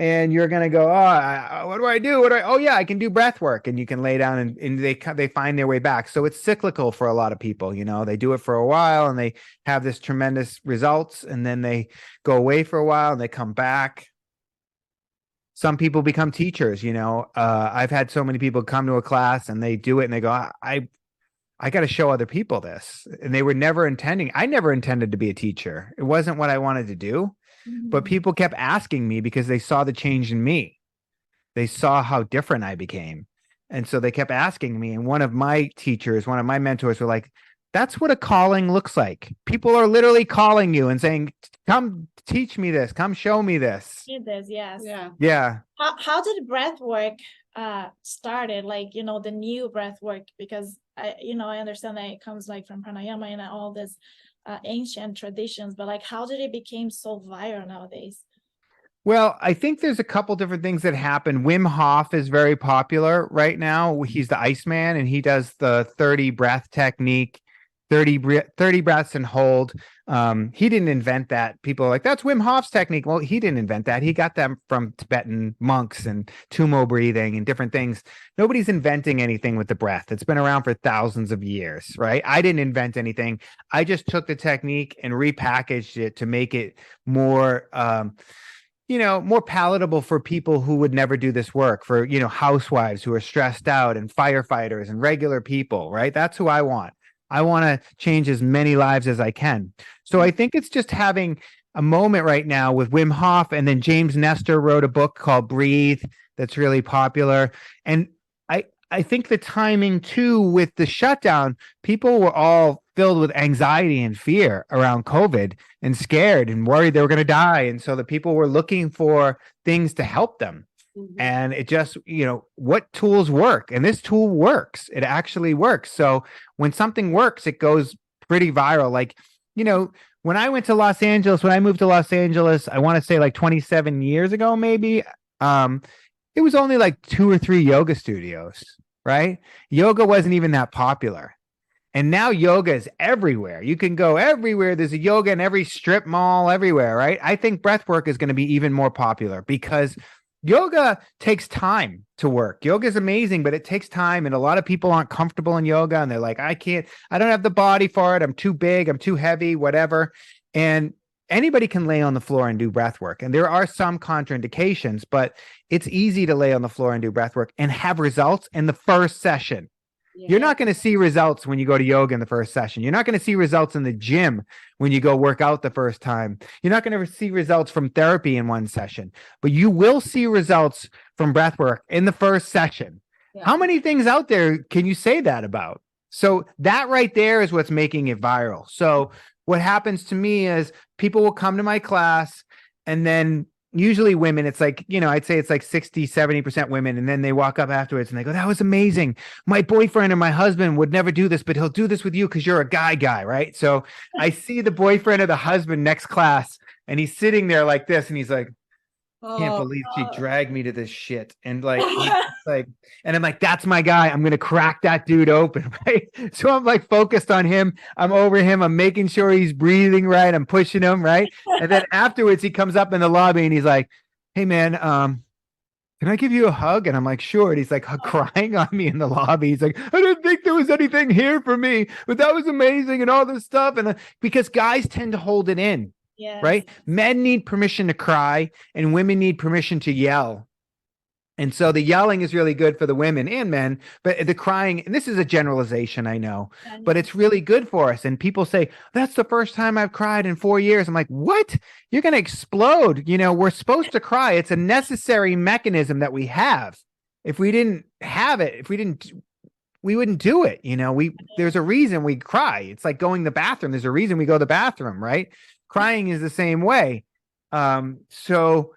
and you're going to go, what do I do? Oh yeah, I can do breath work. And you can lay down and they find their way back. So it's cyclical for a lot of people. They do it for a while and they have this tremendous results and then they go away for a while and they come back. Some people become teachers, I've had so many people come to a class and they do it and they go, I got to show other people this. And I never intended to be a teacher. It wasn't what I wanted to do, but Mhm. people kept asking me because they saw the change in me. They saw how different I became. And so they kept asking me. And one of my mentors were like, that's what a calling looks like. People are literally calling you and saying, come teach me this. Come show me this. It is, yes. Yeah. Yeah. How did breath work started, like the new breath work? Because I understand that it comes like from pranayama and all this ancient traditions, but like how did it become so viral nowadays? Well, I think there's a couple different things that happen. Wim Hof is very popular right now. He's the Iceman and he does the 30 breath technique, 30 breaths and hold. He didn't invent that. People are like, that's Wim Hof's technique. Well, he didn't invent that. He got them from Tibetan monks and tumo breathing and different things. Nobody's inventing anything with the breath. It's been around for thousands of years, right? I didn't invent anything. I just took the technique and repackaged it to make it more more palatable for people who would never do this work, for, housewives who are stressed out and firefighters and regular people, right? That's who I want. I want to change as many lives as I can. So I think it's just having a moment right now with Wim Hof, and then James Nestor wrote a book called Breathe that's really popular. And I think the timing too with the shutdown, people were all filled with anxiety and fear around COVID and scared and worried they were going to die. And so the people were looking for things to help them. Mhm. And it just, what tools work? And this tool works. It actually works. So when something works, it goes pretty viral. Like, when I moved to Los Angeles, I want to say like 27 years ago, maybe, it was only like 2 or 3 yoga studios, right? Yoga wasn't even that popular. And now yoga is everywhere. You can go everywhere. There's a yoga in every strip mall, everywhere, right? I think breath work is going to be even more popular because yoga takes time to work. Yoga is amazing, but it takes time. And a lot of people aren't comfortable in yoga and they're like, I don't have the body for it. I'm too big. I'm too heavy, whatever. And anybody can lay on the floor and do breath work. And there are some contraindications, but it's easy to lay on the floor and do breath work and have results in the first session. You're not going to see results when you go to yoga in the first session. You're not going to see results in the gym when you go work out the first time. You're not going to see results from therapy in one session, but you will see results from breath work in the first session. Yeah. How many things out there can you say that about? So that right there is what's making it viral. So what happens to me is people will come to my class, and then usually women, it's like, I'd say it's like 60-70% women. And then they walk up afterwards and they go, that was amazing. My boyfriend or my husband would never do this, but he'll do this with you because you're a guy, right? So I see the boyfriend or the husband next class, and he's sitting there like this, and he's like, can't believe she dragged me to this shit. And like, and I'm like, that's my guy. I'm going to crack that dude open. Right. So I'm like focused on him. I'm over him. I'm making sure he's breathing right. I'm pushing him. Right. And then afterwards he comes up in the lobby and he's like, hey man, can I give you a hug? And I'm like, sure. And he's like crying on me in the lobby. He's like, I didn't think there was anything here for me, but that was amazing and all this stuff. And because guys tend to hold it in. Yes. Right. Men need permission to cry and women need permission to yell. And so the yelling is really good for the women and men, but the crying, and this is a generalization, I know, but it's really good for us. And people say, that's the first time I've cried in 4 years. I'm like, what? You're going to explode. We're supposed to cry. It's a necessary mechanism that we have. If we didn't have it, we wouldn't do it. There's a reason we cry. It's like going to the bathroom. There's a reason we go to the bathroom, right? Crying is the same way. So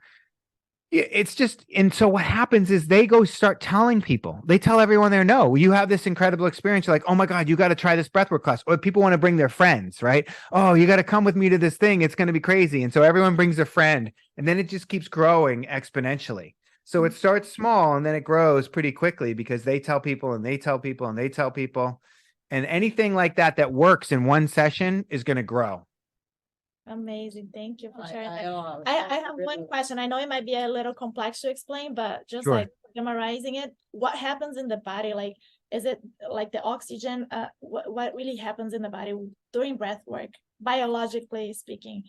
it's just, and so what happens is they go start telling people, they tell everyone they know, you have this incredible experience. You're like, oh my God, you got to try this breathwork class. Or people want to bring their friends, right? Oh, you got to come with me to this thing. It's going to be crazy. And so everyone brings a friend, and then it just keeps growing exponentially. So it starts small and then it grows pretty quickly because they tell people and they tell people and they tell people. And anything like that works in one session is going to grow. Amazing. Thank you for sharing I that. I have one question. I know it might be a little complex to explain, but just Sure. like summarizing it, what happens in the body? Like, is it like the oxygen? What really happens in the body during breath work, biologically speaking?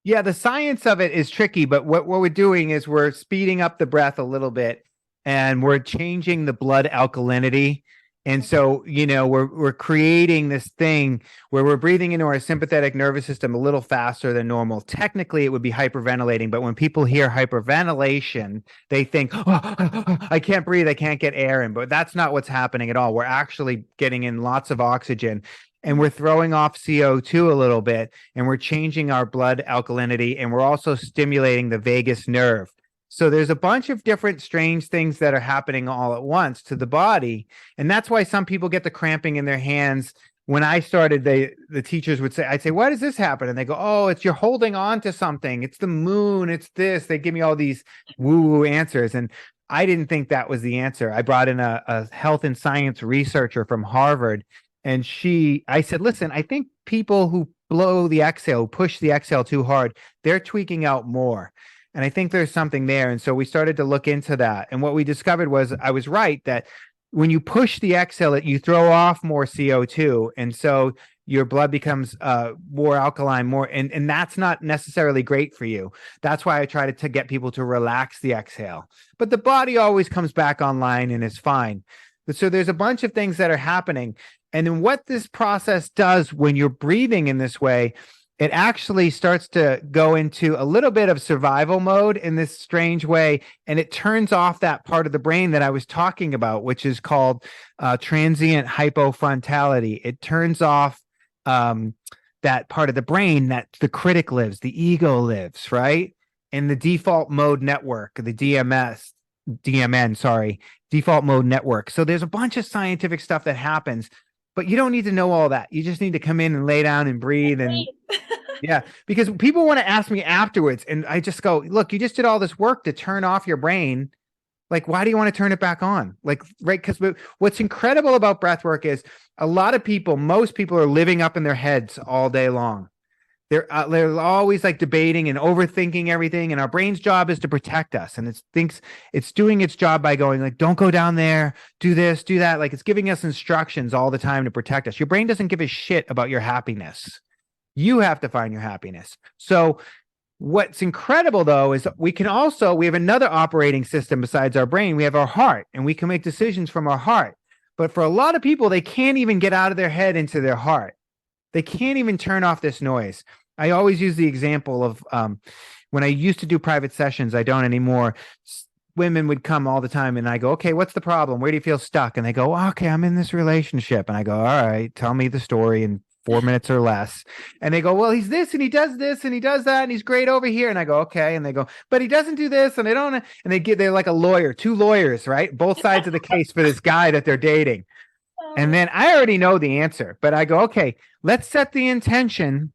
Yeah, the science of it is tricky, but what we're doing is we're speeding up the breath a little bit, and we're changing the blood alkalinity. And so, we're creating this thing where we're breathing into our sympathetic nervous system a little faster than normal. Technically, it would be hyperventilating, but when people hear hyperventilation, they think, oh, I can't breathe, I can't get air in. But that's not what's happening at all. We're actually getting in lots of oxygen, and we're throwing off CO2 a little bit, and we're changing our blood alkalinity, and we're also stimulating the vagus nerve. So there's a bunch of different strange things that are happening all at once to the body. And that's why some people get the cramping in their hands. When I started, the teachers would say, I'd say, why does this happen? And they go, oh, it's you're holding on to something. It's the moon. It's this. They give me all these woo-woo answers. And I didn't think that was the answer. I brought in a health and science researcher from Harvard. And I said, listen, I think people who blow the exhale, push the exhale too hard, they're tweaking out more. And I think there's something there. And so we started to look into that. And what we discovered was I was right that when you push the exhale, you throw off more CO2. And so your blood becomes more alkaline, and that's not necessarily great for you. That's why I try to get people to relax the exhale. But the body always comes back online and is fine. So there's a bunch of things that are happening. And then what this process does when you're breathing in this way, it actually starts to go into a little bit of survival mode in this strange way. And it turns off that part of the brain that I was talking about, which is called transient hypofrontality. It turns off that part of the brain that the critic lives, the ego lives, right? In the default mode network, the default mode network. So there's a bunch of scientific stuff that happens, but you don't need to know all that. You just need to come in and lay down and breathe. And yeah, because people want to ask me afterwards, and I just go, look, you just did all this work to turn off your brain. Like, why do you want to turn it back on? Like, right? Because what's incredible about breath work is most people are living up in their heads all day long. They're always like debating and overthinking everything. And our brain's job is to protect us. And it's doing its job by going like, don't go down there, do this, do that. Like, it's giving us instructions all the time to protect us. Your brain doesn't give a shit about your happiness. You have to find your happiness. So what's incredible though, is we have another operating system besides our brain. We have our heart, and we can make decisions from our heart. But for a lot of people, they can't even get out of their head into their heart. They can't even turn off this noise. I always use the example of when I used to do private sessions, I don't anymore. Women would come all the time and I go, okay, what's the problem? Where do you feel stuck? And they go, okay, I'm in this relationship. And I go, all right, tell me the story. And 4 minutes or less. And they go, well, he's this and he does this and he does that and he's great over here. And I go, okay. And they go, but he doesn't do this and they don't. And they're like a lawyer, 2 lawyers, right? Both sides of the case for this guy that they're dating. And then I already know the answer, but I go, okay, let's set the intention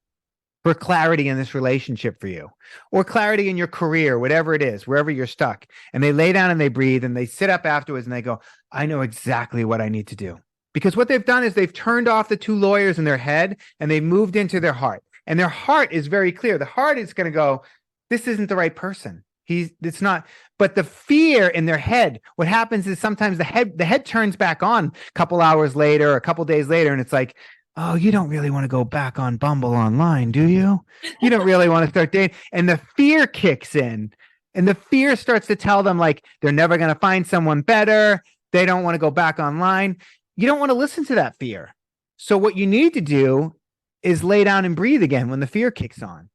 for clarity in this relationship for you, or clarity in your career, whatever it is, wherever you're stuck. And they lay down and they breathe and they sit up afterwards and they go, I know exactly what I need to do. Because what they've done is they've turned off the 2 lawyers in their head and they've moved into their heart. And their heart is very clear. The heart is going to go, this isn't the right person. It's not. But the fear in their head, what happens is sometimes the head turns back on a couple hours later, a couple days later, and it's like, oh, you don't really want to go back on Bumble online, do you? You don't really want to start dating. And the fear kicks in and the fear starts to tell them like, they're never going to find someone better. They don't want to go back online. You don't want to listen to that fear. So what you need to do is lay down and breathe again when the fear kicks on.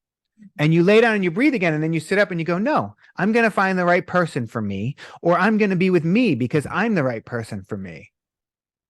And you lay down and you breathe again, and then you sit up and you go, no, I'm going to find the right person for me, or I'm going to be with me because I'm the right person for me.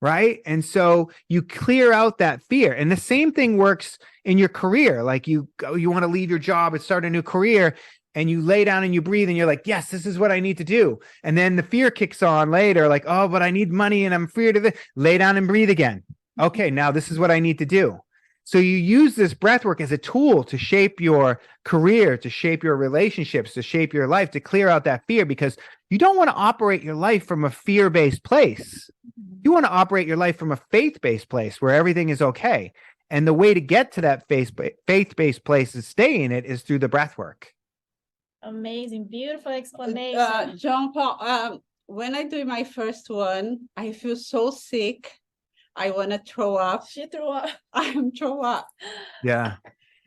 Right. And so you clear out that fear. And the same thing works in your career. Like you want to leave your job and start a new career, and you lay down and you breathe and you're like, yes, this is what I need to do. And then the fear kicks on later, like, oh, but I need money and I'm feared of it. Lay down and breathe again. Okay, now this is what I need to do. So you use this breath work as a tool to shape your career, to shape your relationships, to shape your life, to clear out that fear, because you don't want to operate your life from a fear-based place. You want to operate your life from a faith-based place where everything is okay. And the way to get to that faith-based place and stay in it is through the breath work. Amazing. Beautiful explanation. Jon Paul, when I do my first one, I feel so sick. I want to throw up. She threw up. I'm throw up. Yeah.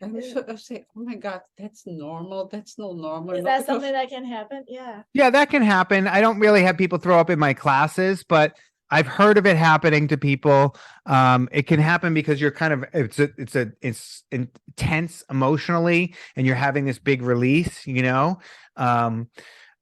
I say, oh my God, that's normal. That's not normal. Is that something that can happen? Yeah. Yeah, that can happen. I don't really have people throw up in my classes, but I've heard of it happening to people. It can happen because you're kind of, it's intense emotionally and you're having this big release, you know.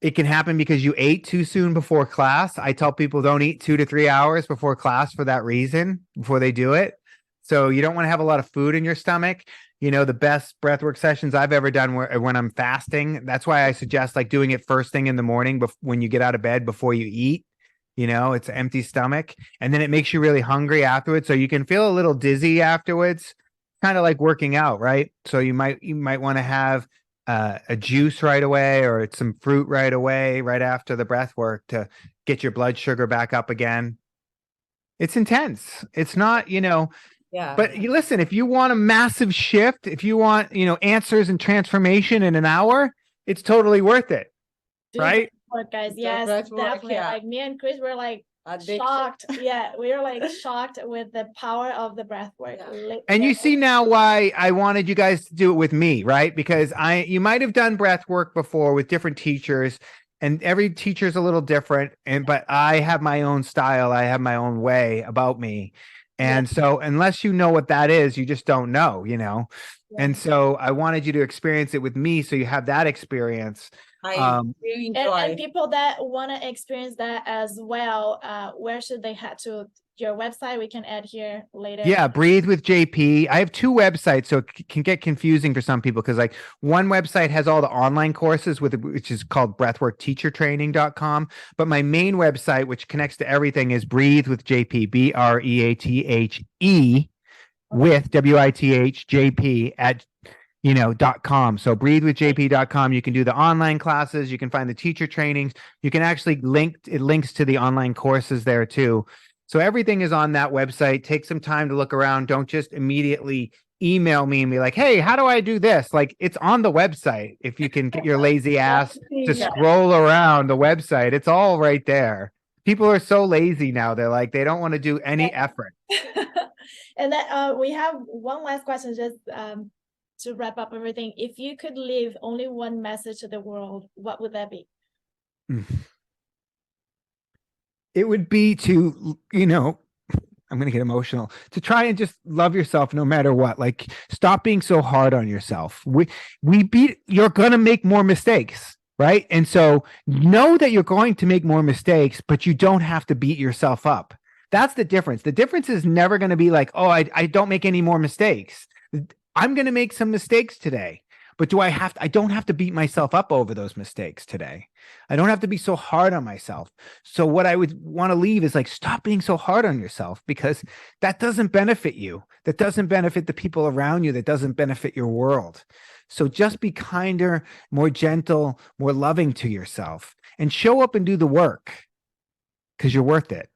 It can happen because you ate too soon before class. I tell people don't eat 2 to 3 hours before class for that reason, before they do it. So you don't want to have a lot of food in your stomach. You know, the best breathwork sessions I've ever done were when I'm fasting. That's why I suggest like doing it first thing in the morning when you get out of bed before you eat. You know, it's an empty stomach. And then it makes you really hungry afterwards. So you can feel a little dizzy afterwards, kind of like working out, right? So you might want to have a juice right away, or some fruit right away, right after the breath work, to get your blood sugar back up again. It's intense. It's not, you know, yeah. But listen, if you want a massive shift, if you want, you know, answers and transformation in an hour, it's totally worth it. Right? Work, guys. Yes, definitely. Yeah. Like me and Chris were like Addiction. Shocked. Yeah, we were like shocked with the power of the breath work. Yeah. And you see now why I wanted you guys to do it with me, right? Because you might have done breath work before with different teachers, and every teacher is a little different. But I have my own style. I have my own way about me. And so unless you know what that is, you just don't know, you know? Yeah. And so I wanted you to experience it with me, so you have that experience. I really enjoy. And people that want to experience that as well, where should they head to? Your website, we can add here later. Yeah, Breathe with JP. I have two websites, so it can get confusing for some people, because like one website has all the online courses which is called breathworkteachertraining.com. But my main website, which connects to everything, is Breathe with JP, BREATHE with WITH JP @.com. So breathewithjp.com. You can do the online classes. You can find the teacher trainings. You can actually links to the online courses there too. So everything is on that website. Take some time to look around. Don't just immediately email me and be like, hey, how do I do this? Like, it's on the website. If you can get your lazy ass to scroll around the website, it's all right there. People are so lazy now. They're like, they don't want to do any effort. And then we have one last question, just to wrap up everything. If you could leave only one message to the world, what would that be? It would be to, I'm going to get emotional, to try and just love yourself no matter what. Like, stop being so hard on yourself. You're going to make more mistakes, right? And so know that you're going to make more mistakes, but you don't have to beat yourself up. That's the difference. The difference is never going to be like, oh, I don't make any more mistakes. I'm going to make some mistakes today, but I don't have to beat myself up over those mistakes today. I don't have to be so hard on myself. So what I would want to leave is like, stop being so hard on yourself, because that doesn't benefit you. That doesn't benefit the people around you. That doesn't benefit your world. So just be kinder, more gentle, more loving to yourself, and show up and do the work, because you're worth it.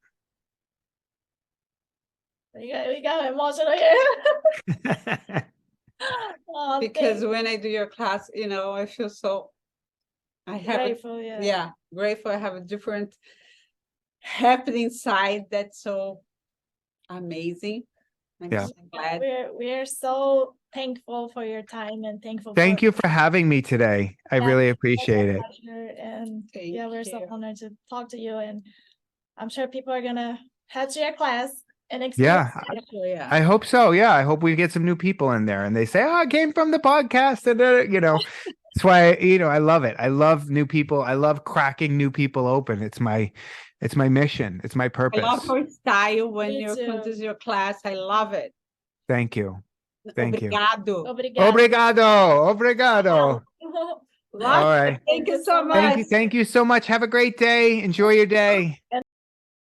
We got emotional here. Oh, Because thank- when I do your class, you know, I feel so, I have, grateful, yeah. yeah, grateful. I have a different happening side that's so amazing. I'm Yeah. so glad. We're so thankful for your time and thankful. Thank you for having me today. I Yeah, really appreciate it. And Thank yeah, we're so you. honored to talk to you, and I'm sure people are gonna head to your class and Yeah, experience it. Yeah. I hope so. Yeah, I hope we get some new people in there and they say, oh, I came from the podcast. And, that's why, I love it. I love new people. I love cracking new people open. It's my mission. It's my I purpose. love your style when Me you too. conduct your class. I love it. Thank you. Thank you. Obrigado. Obrigado. Obrigado. Lobster, right. thank you so much. Thank you so much. Have a great day. Enjoy your day.